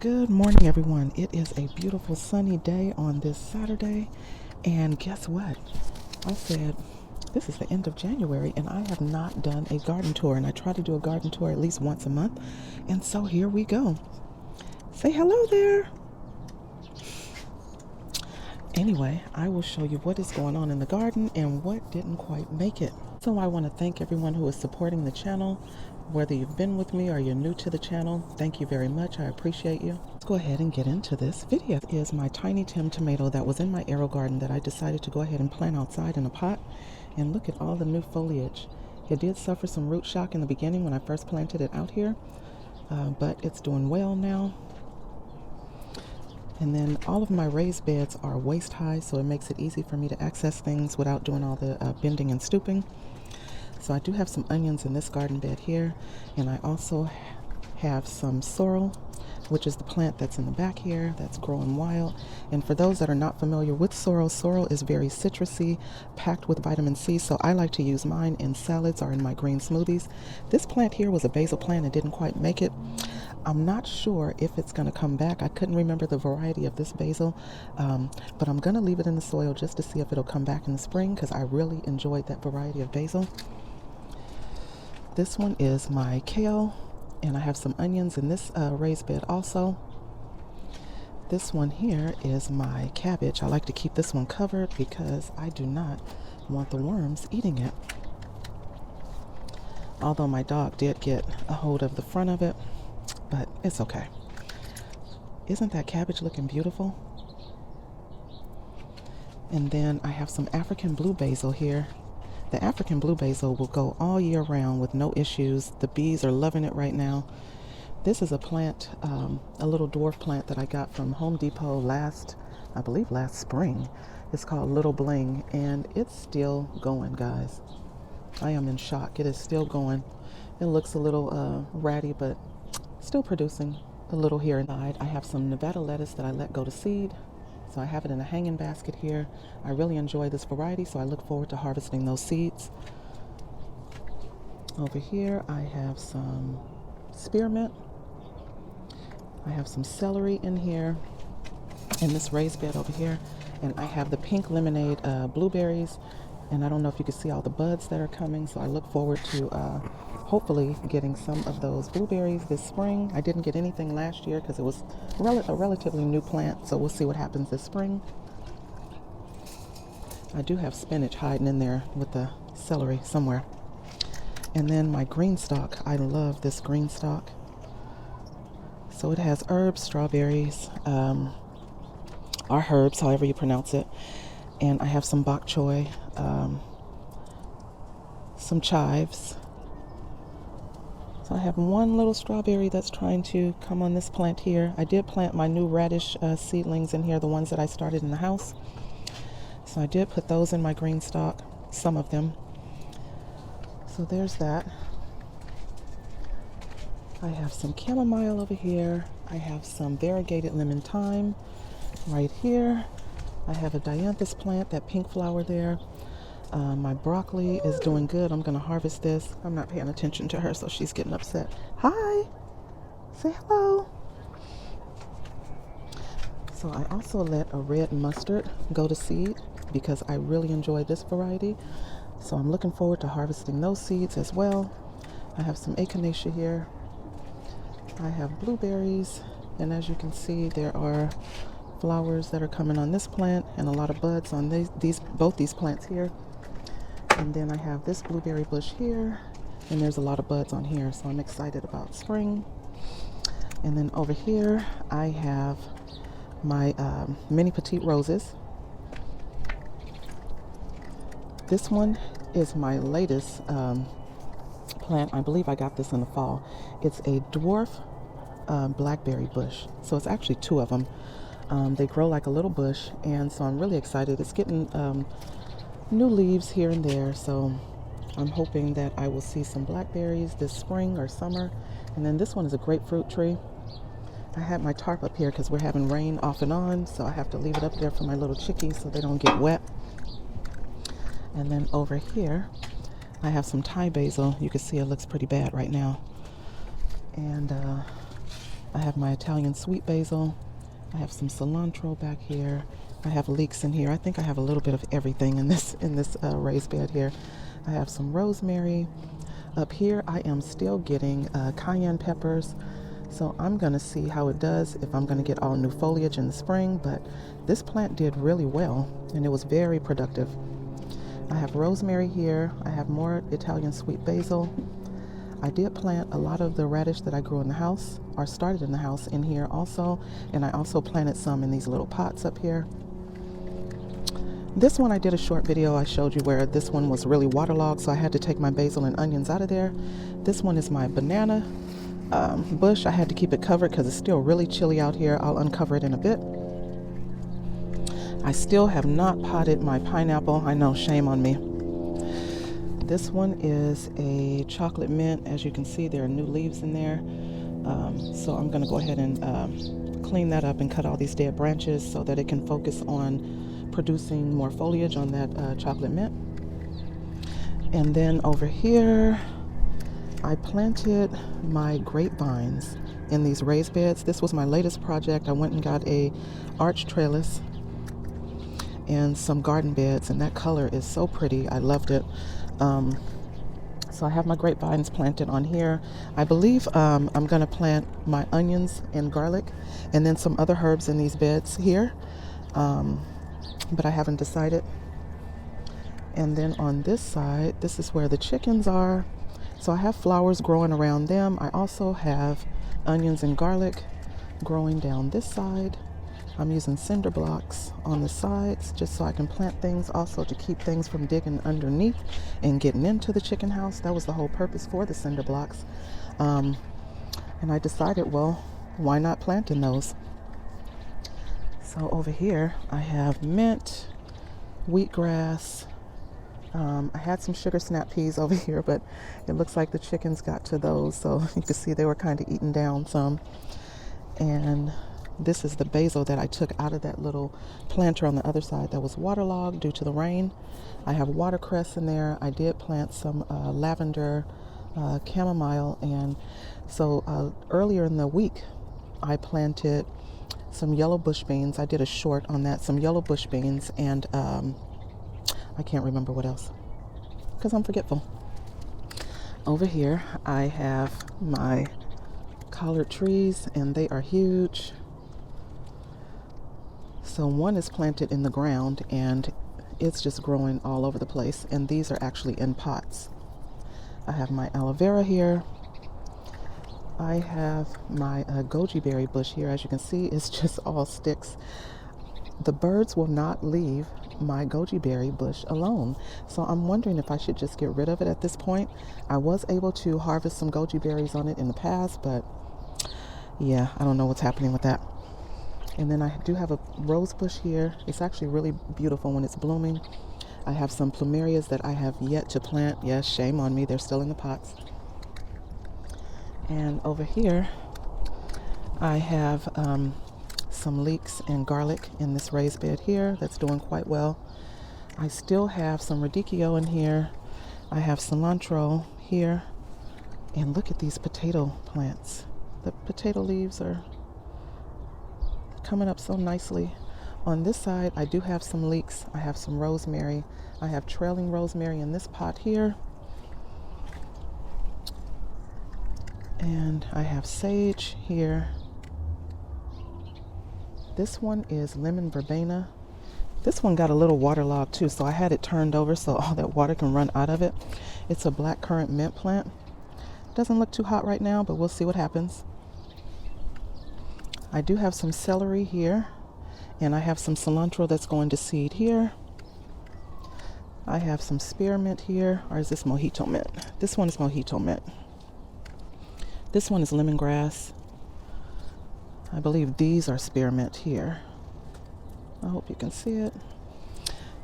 Good morning, everyone. It is a beautiful sunny day on this Saturday. And guess what? I said, this is the end of January and I have not done a garden tour. And I try to do a garden tour at least once a month. And so here we go. Say hello there. Anyway, I will show you what is going on in the garden and what didn't quite make it. So I want to thank everyone who is supporting the channel. Whether you've been with me or you're new to the channel, thank you very much. I appreciate you. Let's go ahead and get into this video. This is my Tiny Tim tomato that was in my arrow garden that I decided to go ahead and plant outside in a pot. And look at all the new foliage. It did suffer some root shock in the beginning when I first planted it out here, but it's doing well now. And then all of my raised beds are waist high, so it makes it easy for me to access things without doing all the bending and stooping. So I do have some onions in this garden bed here, and I also have some sorrel, which is the plant that's in the back here that's growing wild. And for those that are not familiar with sorrel, sorrel is very citrusy, packed with vitamin C, so I like to use mine in salads or in my green smoothies. This plant here was a basil plant and didn't quite make it. I'm not sure if it's going to come back. I couldn't remember the variety of this basil, but I'm going to leave it in the soil just to see if it'll come back in the spring, because I really enjoyed that variety of basil. This one is my kale, and I have some onions in this raised bed also. This one here is my cabbage. I like to keep this one covered because I do not want the worms eating it. Although my dog did get a hold of the front of it, but it's okay. Isn't that cabbage looking beautiful? And then I have some African blue basil here. The African blue basil will go all year round with no issues. The bees are loving it right now. This is a plant, a little dwarf plant that I got from Home Depot I believe last spring. It's called Little Bling, and it's still going, guys. I am in shock. It is still going. It looks a little ratty, but still producing a little here and there. I have some Nevada lettuce that I let go to seed. So I have it in a hanging basket here. I really enjoy this variety, so I look forward to harvesting those seeds. Over here, I have some spearmint. I have some celery in here, in this raised bed over here. And I have the pink lemonade blueberries. And I don't know if you can see all the buds that are coming, so I look forward to hopefully getting some of those blueberries this spring. I didn't get anything last year because it was a relatively new plant, so we'll see what happens this spring. I do have spinach hiding in there with the celery somewhere. And then my green stalk. I love this green stalk. So it has herbs, strawberries, or herbs, however you pronounce it. And I have some bok choy, some chives. So I have one little strawberry that's trying to come on this plant here. I did plant my new radish seedlings in here, the ones that I started in the house. So I did put those in my green stalk, some of them. So there's that. I have some chamomile over here. I have some variegated lemon thyme right here. I have a dianthus plant, that pink flower there. My broccoli is doing good. I'm going to harvest this. I'm not paying attention to her, so she's getting upset. Hi. Say hello. So I also let a red mustard go to seed because I really enjoy this variety. So I'm looking forward to harvesting those seeds as well. I have some echinacea here. I have blueberries, and as you can see, there are flowers that are coming on this plant and a lot of buds on both these plants here. And then I have this blueberry bush here, and there's a lot of buds on here, so I'm excited about spring. And then over here I have my mini petite roses. This one is my latest plant. I believe I got this in the fall. It's a dwarf blackberry bush, so it's actually two of them. They grow like a little bush, and so I'm really excited. It's getting new leaves here and there, so I'm hoping that I will see some blackberries this spring or summer. And then this one is a grapefruit tree. I had my tarp up here because we're having rain off and on, so I have to leave it up there for my little chickies so they don't get wet. And then over here I have some Thai basil. You can see it looks pretty bad right now. And I have my Italian sweet basil. I have some cilantro back here. I have leeks in here. I think I have a little bit of everything in this raised bed here. I have some rosemary. Up here, I am still getting cayenne peppers. So I'm going to see how it does, if I'm going to get all new foliage in the spring. But this plant did really well, and it was very productive. I have rosemary here. I have more Italian sweet basil. I did plant a lot of the radish that I grew in the house, or started in the house, in here also. And I also planted some in these little pots up here. This one I did a short video. I showed you where this one was really waterlogged, so I had to take my basil and onions out of there. This one is my banana bush. I had to keep it covered because it's still really chilly out here. I'll uncover it in a bit. I still have not potted my pineapple. I know, shame on me. This one is a chocolate mint. As you can see, there are new leaves in there. So I'm going to go ahead and clean that up and cut all these dead branches so that it can focus on producing more foliage on that chocolate mint. And then over here, I planted my grapevines in these raised beds. This was my latest project. I went and got a arch trellis and some garden beds, and that color is so pretty. I loved it. So I have my grapevines planted on here. I believe I'm going to plant my onions and garlic and then some other herbs in these beds here, but I haven't decided. And then on this side, this is where the chickens are. So I have flowers growing around them. I also have onions and garlic growing down this side. I'm using cinder blocks on the sides just so I can plant things, also to keep things from digging underneath and getting into the chicken house. That was the whole purpose for the cinder blocks. And I decided, well, why not plant in those? So over here, I have mint, wheatgrass. I had some sugar snap peas over here, but it looks like the chickens got to those. So you can see they were kind of eating down some. And this is the basil that I took out of that little planter on the other side that was waterlogged due to the rain. I have watercress in there. I did plant some lavender, chamomile, and so earlier in the week I planted some yellow bush beans. I did a short on that, some yellow bush beans, and I can't remember what else because I'm forgetful. Over here I have my collard trees, and they are huge. So one is planted in the ground and it's just growing all over the place, and these are actually in pots. I have my aloe vera here. I have my goji berry bush here. As you can see, it's just all sticks. The birds will not leave my goji berry bush alone, so I'm wondering if I should just get rid of it at this point. I was able to harvest some goji berries on it in the past, but yeah, I don't know what's happening with that. And then I do have a rose bush here. It's actually really beautiful when it's blooming. I have some plumerias that I have yet to plant. Yes, shame on me, they're still in the pots. And over here I have some leeks and garlic in this raised bed here that's doing quite well. I still have some radicchio in here. I have cilantro here. And look at these potato plants. The potato leaves are coming up so nicely. On this side, I do have some leeks. I have some rosemary. I have trailing rosemary in this pot here. And I have sage here. This one is lemon verbena. This one got a little waterlogged too, so I had it turned over so all that water can run out of it. It's a blackcurrant mint plant. Doesn't look too hot right now, but we'll see what happens. I do have some celery here, and I have some cilantro that's going to seed here. I have some spearmint here, or is this mojito mint? This one is mojito mint. This one is lemongrass. I believe these are spearmint here. I hope you can see it.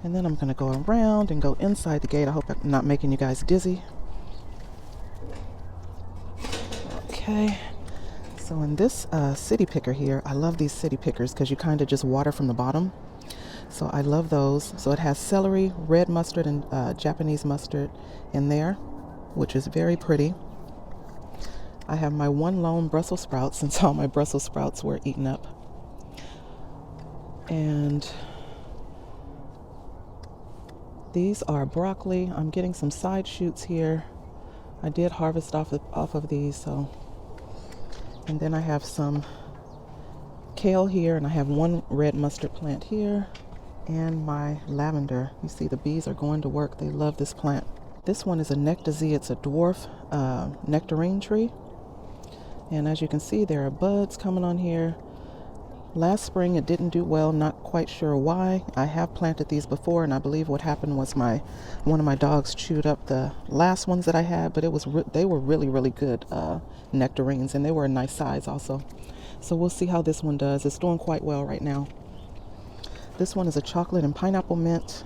And then I'm going to go around and go inside the gate. I hope I'm not making you guys dizzy. Okay. So in this city picker here, I love these city pickers because you kind of just water from the bottom. So I love those. So it has celery, red mustard, and Japanese mustard in there, which is very pretty. I have my one lone Brussels sprout since all my Brussels sprouts were eaten up. And these are broccoli. I'm getting some side shoots here. I did harvest off of these, so. And then I have some kale here, and I have one red mustard plant here, and my lavender. You see the bees are going to work. They love this plant. This one is a nectazy. It's a dwarf nectarine tree. And as you can see, there are buds coming on here. Last spring it didn't do well, not quite sure why. I have planted these before, and I believe what happened was one of my dogs chewed up the last ones that I had, but they were really good nectarines, and they were a nice size also. So we'll see how this one does. It's doing quite well right now. This one is a chocolate and pineapple mint.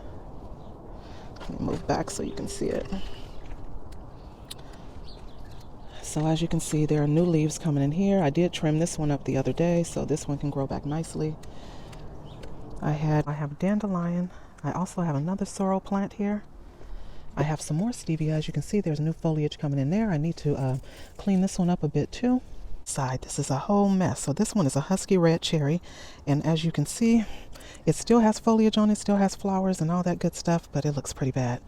Let me move back so you can see it. So as you can see, there are new leaves coming in here. I did trim this one up the other day, so this one can grow back nicely. I have dandelion. I also have another sorrel plant here. I have some more stevia. As you can see, there's new foliage coming in there. I need to clean this one up a bit too. This is a whole mess. So this one is a husky red cherry, and as you can see, it still has foliage on it, still has flowers and all that good stuff, but it looks pretty bad.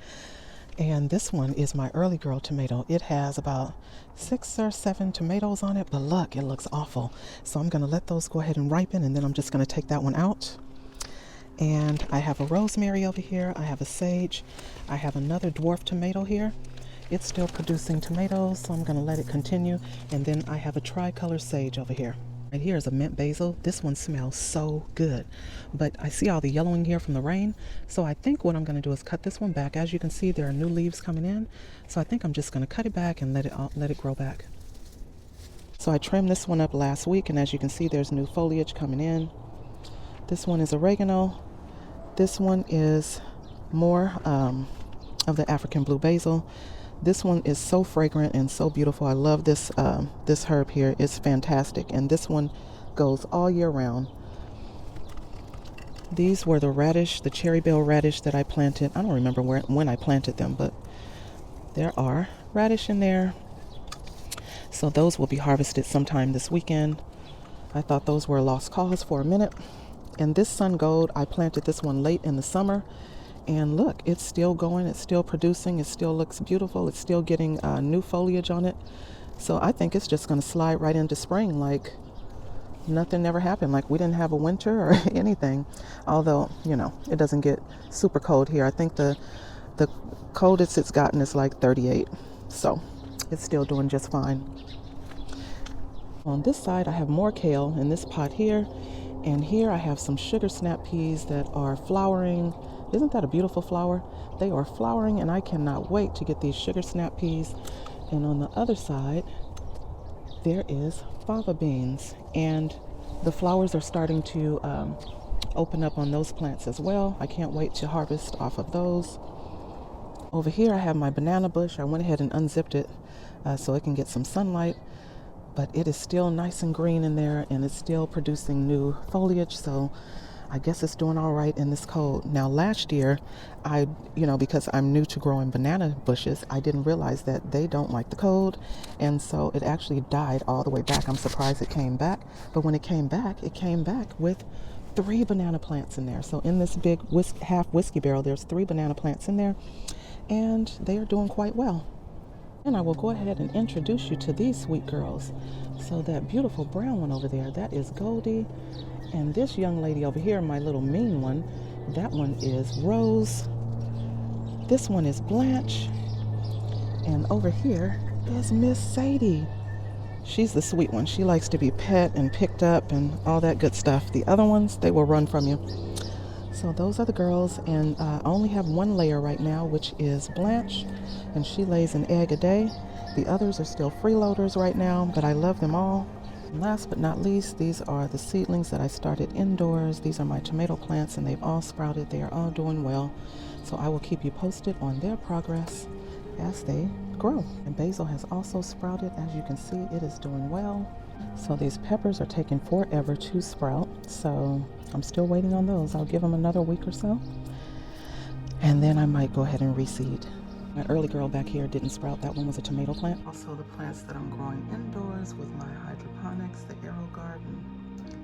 And this one is my early girl tomato. It has about 6 or 7 tomatoes on it, but look, it looks awful. So I'm going to let those go ahead and ripen, and then I'm just going to take that one out. And I have a rosemary over here. I have a sage. I have another dwarf tomato here. It's still producing tomatoes, so I'm going to let it continue. And then I have a tricolor sage over here. Right here is a mint basil. This one smells so good, but I see all the yellowing here from the rain, so I think what I'm going to do is cut this one back. As you can see, there are new leaves coming in, so I think I'm just going to cut it back and let it grow back. So I trimmed this one up last week, and as you can see, there's new foliage coming in. This one is oregano. This one is more of the African blue basil. This one is so fragrant and so beautiful. I love this this herb here. It's fantastic, and this one goes all year round. These were the radish, the cherry bell radish that I planted. I don't remember when I planted them, but there are radish in there. So those will be harvested sometime this weekend. I thought those were a lost cause for a minute. And this sun gold, I planted this one late in the summer. And look, it's still going, it's still producing, it still looks beautiful, it's still getting new foliage on it. So I think it's just going to slide right into spring like nothing ever happened, like we didn't have a winter or anything. Although, you know, it doesn't get super cold here. I think the coldest it's gotten is like 38. So it's still doing just fine. On this side, I have more kale in this pot here. And here I have some sugar snap peas that are flowering. Isn't that a beautiful flower? They are flowering, and I cannot wait to get these sugar snap peas. And on the other side, there is fava beans, and the flowers are starting to open up on those plants as well. I can't wait to harvest off of those. Over here, I have my banana bush. I went ahead and unzipped it so it can get some sunlight, but it is still nice and green in there, and it's still producing new foliage. So I guess it's doing all right in this cold. Now last year, because I'm new to growing banana bushes, I didn't realize that they don't like the cold. And so it actually died all the way back. I'm surprised it came back. But when it came back with 3 banana plants in there. So in this big half whiskey barrel, there's 3 banana plants in there, and they are doing quite well. And I will go ahead and introduce you to these sweet girls. So that beautiful brown one over there, that is Goldie. And this young lady over here, my little mean one, that one is Rose. This one is Blanche. And over here is Miss Sadie. She's the sweet one. She likes to be pet and picked up and all that good stuff. The other ones, they will run from you. So those are the girls, and I only have one layer right now, which is Blanche, and she lays an egg a day. The others are still freeloaders right now, but I love them all. And last but not least, these are the seedlings that I started indoors. These are my tomato plants, and they've all sprouted. They are all doing well. So I will keep you posted on their progress as they grow. And basil has also sprouted. As you can see, it is doing well. So these peppers are taking forever to sprout. So I'm still waiting on those. I'll give them another week or so, and then I might go ahead and reseed. My early girl back here didn't sprout. That one was a tomato plant. Also the plants that I'm growing indoors with my hydroponics, the Aero Garden.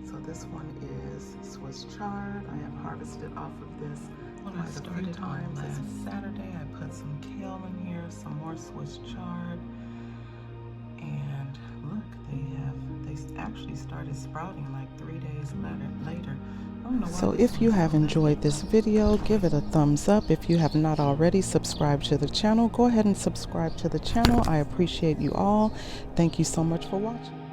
So this one is Swiss chard. I have harvested off of this quite a few times. Last Saturday I put some kale in here, some more Swiss chard. And look, they actually started sprouting like 3 days later. So if you have enjoyed this video, give it a thumbs up. If you have not already subscribed to the channel, go ahead and subscribe to the channel. I appreciate you all. Thank you so much for watching.